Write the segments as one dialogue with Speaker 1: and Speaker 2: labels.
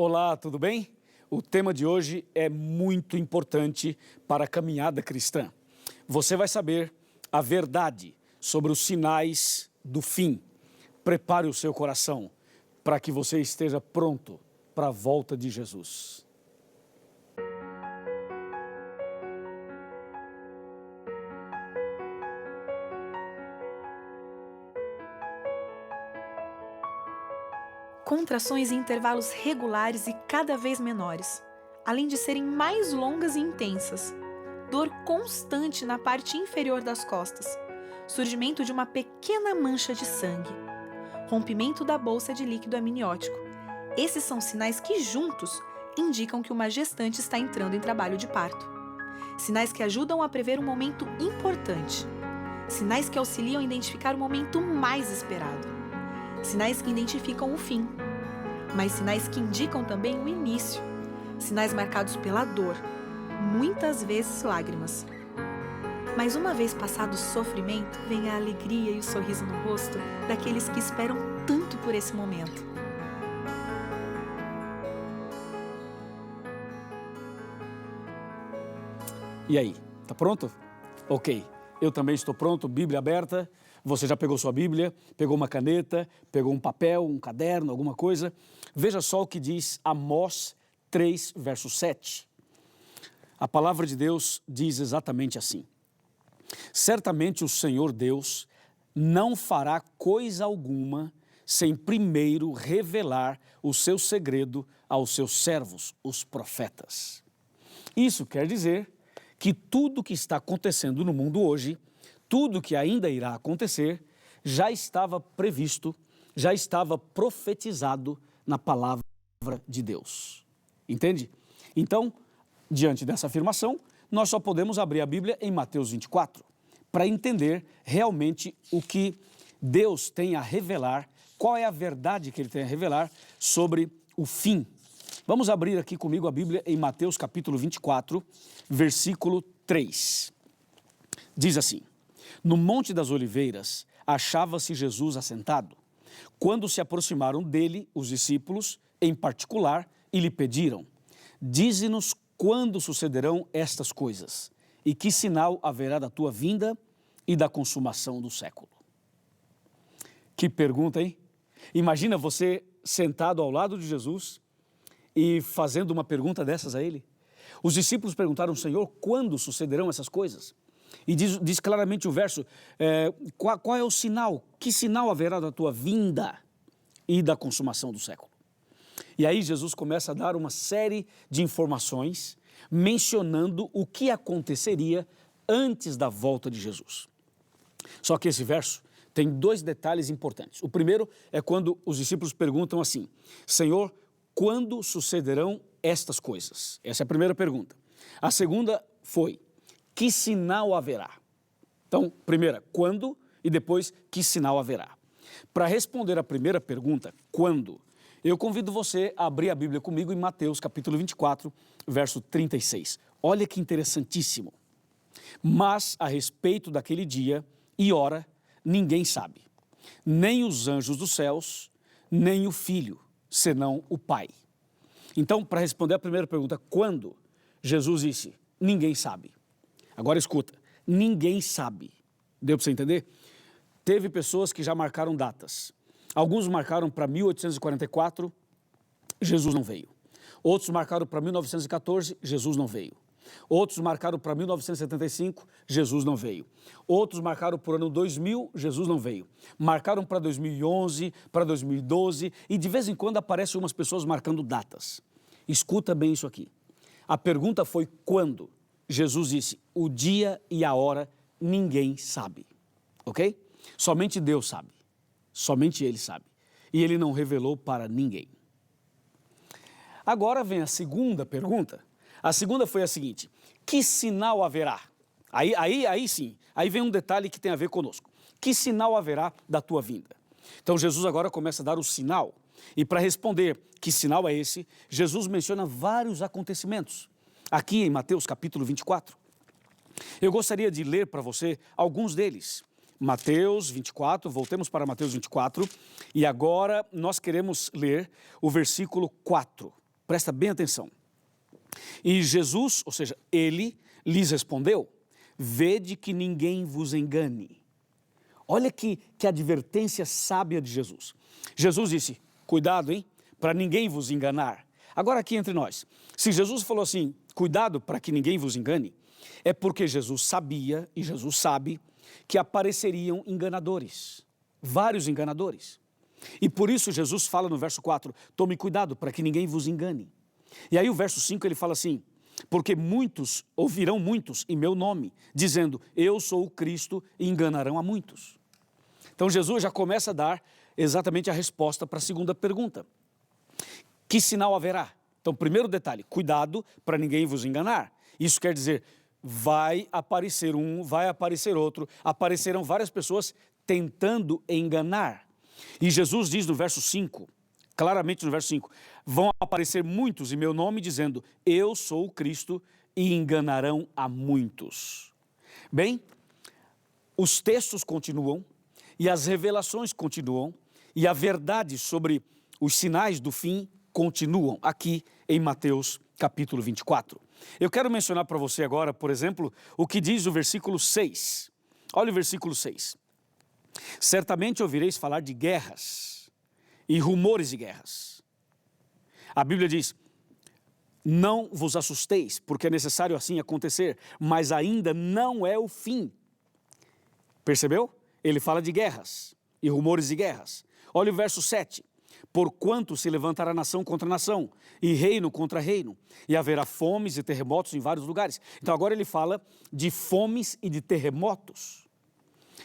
Speaker 1: Olá, tudo bem? O tema de hoje é muito importante para a caminhada cristã. Você vai saber a verdade sobre os sinais do fim. Prepare o seu coração para que você esteja pronto para a volta de Jesus.
Speaker 2: Contrações em intervalos regulares e cada vez menores, além de serem mais longas e intensas. Dor constante na parte inferior das costas. Surgimento de uma pequena mancha de sangue. Rompimento da bolsa de líquido amniótico. Esses são sinais que, juntos, indicam que uma gestante está entrando em trabalho de parto. Sinais que ajudam a prever um momento importante. Sinais que auxiliam a identificar o momento mais esperado. Sinais que identificam o fim, mas sinais que indicam também o início. Sinais marcados pela dor, muitas vezes lágrimas. Mas uma vez passado o sofrimento, vem a alegria e o sorriso no rosto daqueles que esperam tanto por esse momento.
Speaker 1: E aí, tá pronto? Ok, eu também estou pronto, Bíblia aberta. Você já pegou sua Bíblia, pegou uma caneta, pegou um papel, um caderno, alguma coisa? Veja só o que diz Amós 3, verso 7. A palavra de Deus diz exatamente assim: certamente o Senhor Deus não fará coisa alguma sem primeiro revelar o seu segredo aos seus servos, os profetas. Isso quer dizer que tudo que está acontecendo no mundo hoje, tudo que ainda irá acontecer, já estava previsto, já estava profetizado na palavra de Deus. Entende? Então, diante dessa afirmação, nós só podemos abrir a Bíblia em Mateus 24, para entender realmente o que Deus tem a revelar, qual é a verdade que Ele tem a revelar sobre o fim. Vamos abrir aqui comigo a Bíblia em Mateus capítulo 24, versículo 3. Diz assim: no Monte das Oliveiras achava-se Jesus assentado, quando se aproximaram dele os discípulos, em particular, e lhe pediram: dize-nos quando sucederão estas coisas, e que sinal haverá da tua vinda e da consumação do século. Que pergunta, hein? Imagina você sentado ao lado de Jesus e fazendo uma pergunta dessas a ele. Os discípulos perguntaram: Senhor, quando sucederão essas coisas? E diz claramente o verso, qual é o sinal? Que sinal haverá da tua vinda e da consumação do século? E aí Jesus começa a dar uma série de informações, mencionando o que aconteceria antes da volta de Jesus. Só que esse verso tem dois detalhes importantes. O primeiro é quando os discípulos perguntam assim: Senhor, quando sucederão estas coisas? Essa é a primeira pergunta. A segunda foi: que sinal haverá? Então, primeira, quando, e depois, que sinal haverá? Para responder a primeira pergunta, quando, eu convido você a abrir a Bíblia comigo em Mateus capítulo 24, verso 36. Olha que interessantíssimo. Mas a respeito daquele dia e hora, ninguém sabe, nem os anjos dos céus, nem o Filho, senão o Pai. Então, para responder a primeira pergunta, quando, Jesus disse: ninguém sabe. Agora escuta, ninguém sabe. Deu para você entender? Teve pessoas que já marcaram datas. Alguns marcaram para 1844, Jesus não veio. Outros marcaram para 1914, Jesus não veio. Outros marcaram para 1975, Jesus não veio. Outros marcaram para o ano 2000, Jesus não veio. Marcaram para 2011, para 2012 e de vez em quando aparecem umas pessoas marcando datas. Escuta bem isso aqui. A pergunta foi quando? Jesus disse: o dia e a hora ninguém sabe, ok? Somente Deus sabe, somente Ele sabe, e Ele não revelou para ninguém. Agora vem a segunda pergunta. A segunda foi a seguinte: que sinal haverá? Aí sim, aí vem um detalhe que tem a ver conosco. Que sinal haverá da tua vinda? Então Jesus agora começa a dar o sinal, e para responder que sinal é esse, Jesus menciona vários acontecimentos. Aqui em Mateus capítulo 24. Eu gostaria de ler para você alguns deles. Mateus 24, voltemos para Mateus 24, e agora nós queremos ler o versículo 4. Presta bem atenção. E Jesus, ou seja, ele lhes respondeu: vede que ninguém vos engane. Olha que advertência sábia de Jesus. Jesus disse: cuidado, hein, para ninguém vos enganar. Agora aqui entre nós, se Jesus falou assim, cuidado para que ninguém vos engane, é porque Jesus sabia e Jesus sabe que apareceriam enganadores, vários enganadores. E por isso Jesus fala no verso 4, tome cuidado para que ninguém vos engane. E aí o verso 5 ele fala assim, porque muitos, ouvirão muitos em meu nome, dizendo, eu sou o Cristo, e enganarão a muitos. Então Jesus já começa a dar exatamente a resposta para a segunda pergunta. Que sinal haverá? Então, primeiro detalhe, cuidado para ninguém vos enganar. Isso quer dizer, vai aparecer um, vai aparecer outro, aparecerão várias pessoas tentando enganar. E Jesus diz no verso 5, claramente no verso 5, vão aparecer muitos em meu nome dizendo, eu sou o Cristo, e enganarão a muitos. Bem, os textos continuam, e as revelações continuam, e a verdade sobre os sinais do fim continuam aqui em Mateus capítulo 24. Eu quero mencionar para você agora, por exemplo, o que diz o versículo 6. Olha o versículo 6. Certamente ouvireis falar de guerras e rumores de guerras. A Bíblia diz, não vos assusteis, porque é necessário assim acontecer, mas ainda não é o fim. Percebeu? Ele fala de guerras e rumores de guerras. Olha o verso 7. Porquanto se levantará nação contra nação, e reino contra reino, e haverá fomes e terremotos em vários lugares. Então agora ele fala de fomes e de terremotos.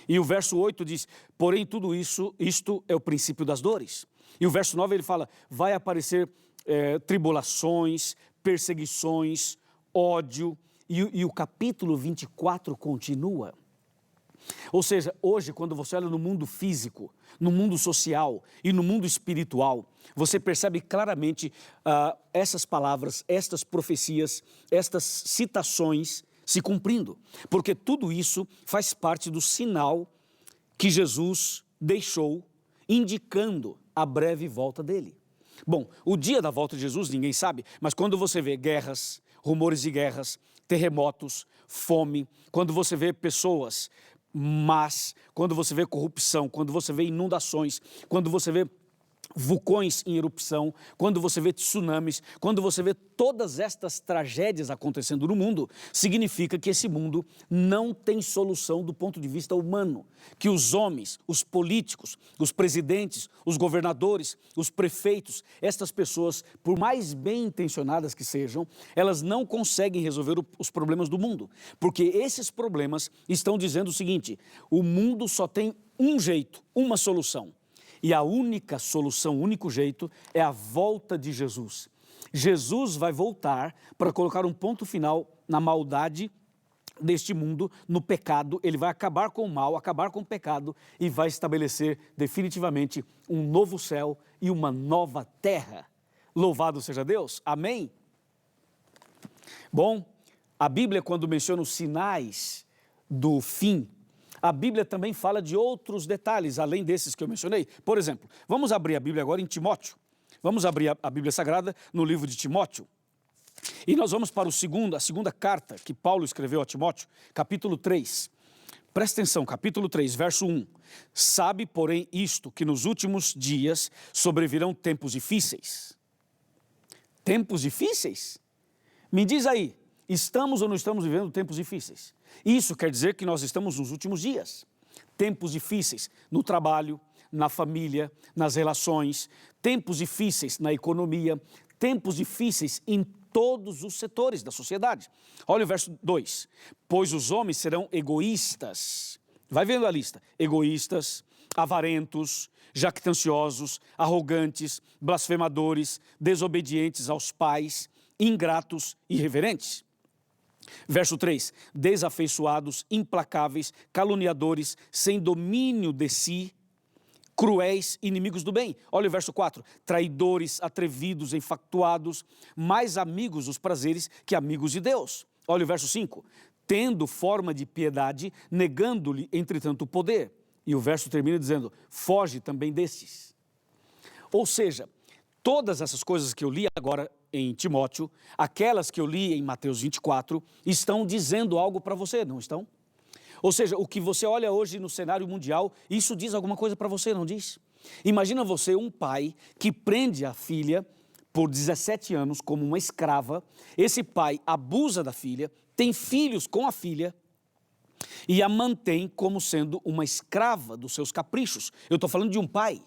Speaker 1: E o verso 8 diz, porém tudo isso, isto é o princípio das dores. E o verso 9 ele fala, vai aparecer tribulações, perseguições, ódio, e o capítulo 24 continua. Ou seja, hoje quando você olha no mundo físico, no mundo social e no mundo espiritual, você percebe claramente essas palavras, estas profecias, estas citações se cumprindo. Porque tudo isso faz parte do sinal que Jesus deixou, indicando a breve volta dele. Bom, o dia da volta de Jesus ninguém sabe, mas quando você vê guerras, rumores de guerras, terremotos, fome, quando você vê pessoas mas, quando você vê corrupção, quando você vê inundações, quando você vê vulcões em erupção, quando você vê tsunamis, quando você vê todas estas tragédias acontecendo no mundo, significa que esse mundo não tem solução do ponto de vista humano, que os homens, os políticos, os presidentes, os governadores, os prefeitos, estas pessoas, por mais bem intencionadas que sejam, elas não conseguem resolver os problemas do mundo, porque esses problemas estão dizendo o seguinte, o mundo só tem um jeito, uma solução. E a única solução, o único jeito é a volta de Jesus. Jesus vai voltar para colocar um ponto final na maldade deste mundo, no pecado. Ele vai acabar com o mal, acabar com o pecado e vai estabelecer definitivamente um novo céu e uma nova terra. Louvado seja Deus. Amém? Bom, a Bíblia quando menciona os sinais do fim, a Bíblia também fala de outros detalhes, além desses que eu mencionei. Por exemplo, vamos abrir a Bíblia agora em Timóteo. Vamos abrir a Bíblia Sagrada no livro de Timóteo. E nós vamos para a segunda carta que Paulo escreveu a Timóteo, capítulo 3. Presta atenção, capítulo 3, verso 1. Sabe, porém, isto, que nos últimos dias sobrevirão tempos difíceis. Tempos difíceis? Me diz aí, estamos ou não estamos vivendo tempos difíceis? Isso quer dizer que nós estamos nos últimos dias. Tempos difíceis no trabalho, na família, nas relações, tempos difíceis na economia, tempos difíceis em todos os setores da sociedade. Olha o verso 2. Pois os homens serão egoístas. Vai vendo a lista. Egoístas, avarentos, jactanciosos, arrogantes, blasfemadores, desobedientes aos pais, ingratos e irreverentes. Verso 3, desafeiçoados, implacáveis, caluniadores, sem domínio de si, cruéis, inimigos do bem. Olha o verso 4, traidores, atrevidos, enfatuados, mais amigos dos prazeres que amigos de Deus. Olha o verso 5, tendo forma de piedade, negando-lhe, entretanto, o poder. E o verso termina dizendo, foge também destes. Ou seja, Todas essas coisas que eu li agora em Timóteo, aquelas que eu li em Mateus 24, estão dizendo algo para você, não estão? Ou seja, o que você olha hoje no cenário mundial, isso diz alguma coisa para você, não diz? Imagina você, um pai que prende a filha por 17 anos como uma escrava. Esse pai abusa da filha, tem filhos com a filha e a mantém como sendo uma escrava dos seus caprichos. Eu estou falando de um pai.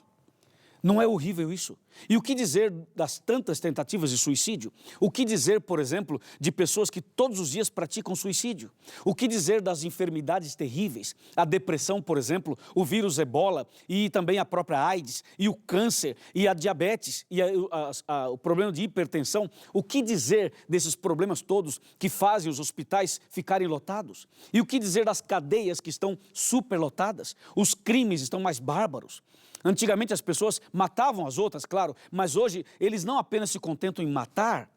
Speaker 1: Não é horrível isso? E o que dizer das tantas tentativas de suicídio? O que dizer, por exemplo, de pessoas que todos os dias praticam suicídio? O que dizer das enfermidades terríveis? A depressão, por exemplo, o vírus Ebola e também a própria AIDS, e o câncer, e a diabetes, e o problema de hipertensão. O que dizer desses problemas todos que fazem os hospitais ficarem lotados? E o que dizer das cadeias que estão superlotadas? Os crimes estão mais bárbaros. Antigamente as pessoas matavam as outras, claro, mas hoje eles não apenas se contentam em matar,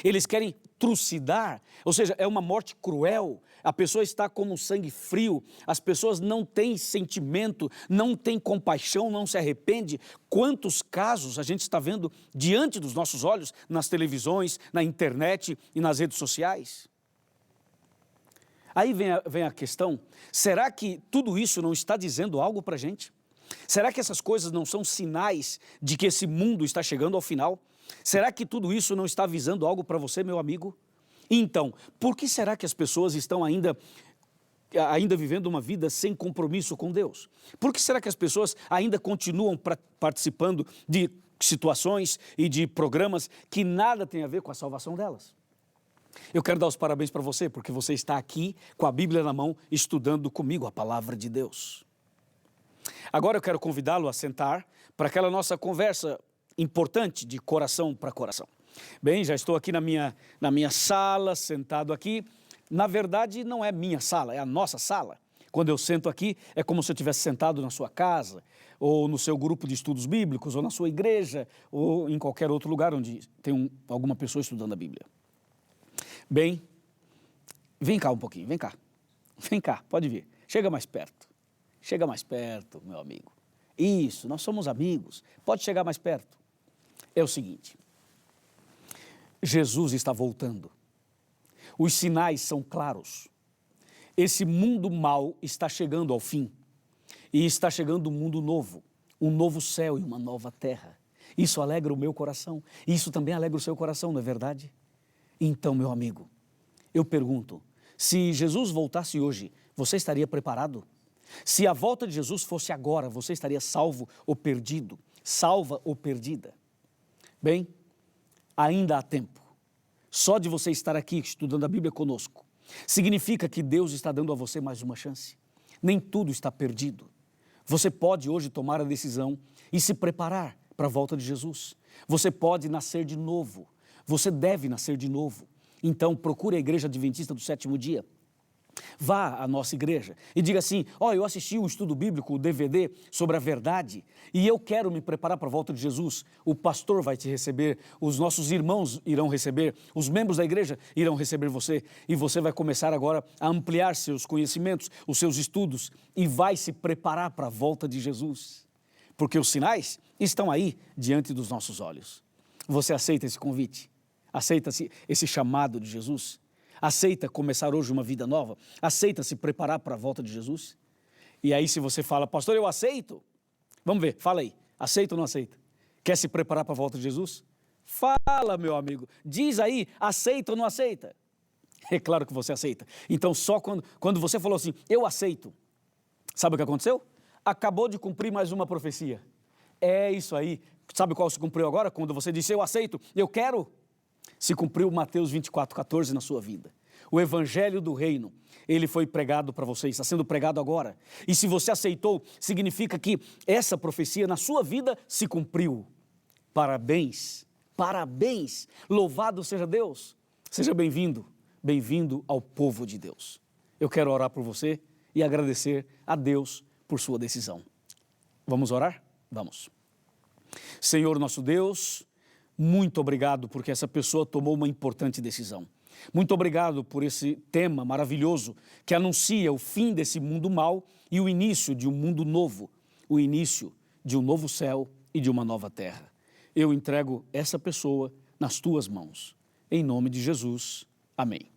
Speaker 1: eles querem trucidar, ou seja, é uma morte cruel. A pessoa está como um sangue frio, as pessoas não têm sentimento, não têm compaixão, não se arrepende. Quantos casos a gente está vendo diante dos nossos olhos, nas televisões, na internet e nas redes sociais? Aí vem a questão, será que tudo isso não está dizendo algo para a gente? Será que essas coisas não são sinais de que esse mundo está chegando ao final? Será que tudo isso não está avisando algo para você, meu amigo? Então, por que será que as pessoas estão ainda vivendo uma vida sem compromisso com Deus? Por que será que as pessoas ainda continuam participando de situações e de programas que nada tem a ver com a salvação delas? Eu quero dar os parabéns para você, porque você está aqui com a Bíblia na mão, estudando comigo a palavra de Deus. Agora eu quero convidá-lo a sentar para aquela nossa conversa importante de coração para coração. Bem, já estou aqui na minha sala, sentado aqui. Na verdade, não é minha sala, é a nossa sala. Quando eu sento aqui, é como se eu estivesse sentado na sua casa, ou no seu grupo de estudos bíblicos, ou na sua igreja, ou em qualquer outro lugar onde tem alguma pessoa estudando a Bíblia. Bem, vem cá um pouquinho, vem cá. Vem cá, pode vir. Chega mais perto. Chega mais perto, meu amigo. Isso, nós somos amigos. Pode chegar mais perto. É o seguinte, Jesus está voltando. Os sinais são claros. Esse mundo mau está chegando ao fim. E está chegando um mundo novo, um novo céu e uma nova terra. Isso alegra o meu coração. Isso também alegra o seu coração, não é verdade? Então, meu amigo, eu pergunto, se Jesus voltasse hoje, você estaria preparado? Se a volta de Jesus fosse agora, você estaria salvo ou perdido? Salva ou perdida? Bem, ainda há tempo. Só de você estar aqui estudando a Bíblia conosco, significa que Deus está dando a você mais uma chance. Nem tudo está perdido. Você pode hoje tomar a decisão e se preparar para a volta de Jesus. Você pode nascer de novo. Você deve nascer de novo. Então, procure a Igreja Adventista do Sétimo Dia. Vá à nossa igreja e diga assim, eu assisti um estudo bíblico, o DVD, sobre a verdade, e eu quero me preparar para a volta de Jesus. O pastor vai te receber, os nossos irmãos irão receber, os membros da igreja irão receber você, e você vai começar agora a ampliar seus conhecimentos, os seus estudos, e vai se preparar para a volta de Jesus. Porque os sinais estão aí diante dos nossos olhos. Você aceita esse convite? Aceita esse chamado de Jesus? Aceita começar hoje uma vida nova? Aceita se preparar para a volta de Jesus? E aí se você fala, pastor, eu aceito. Vamos ver, fala aí. Aceita ou não aceita? Quer se preparar para a volta de Jesus? Fala, meu amigo. Diz aí, aceita ou não aceita? É claro que você aceita. Então só quando você falou assim, eu aceito. Sabe o que aconteceu? Acabou de cumprir mais uma profecia. É isso aí. Sabe qual se cumpriu agora? Quando você disse, eu aceito, eu quero. Se cumpriu Mateus 24:14 na sua vida. O Evangelho do Reino, ele foi pregado para você, está sendo pregado agora. E se você aceitou, significa que essa profecia na sua vida se cumpriu. Parabéns, parabéns, louvado seja Deus. Seja bem-vindo, bem-vindo ao povo de Deus. Eu quero orar por você e agradecer a Deus por sua decisão. Vamos orar? Vamos. Senhor nosso Deus, muito obrigado porque essa pessoa tomou uma importante decisão. Muito obrigado por esse tema maravilhoso que anuncia o fim desse mundo mau e o início de um mundo novo, o início de um novo céu e de uma nova terra. eu entrego essa pessoa nas tuas mãos. Em nome de Jesus. Amém.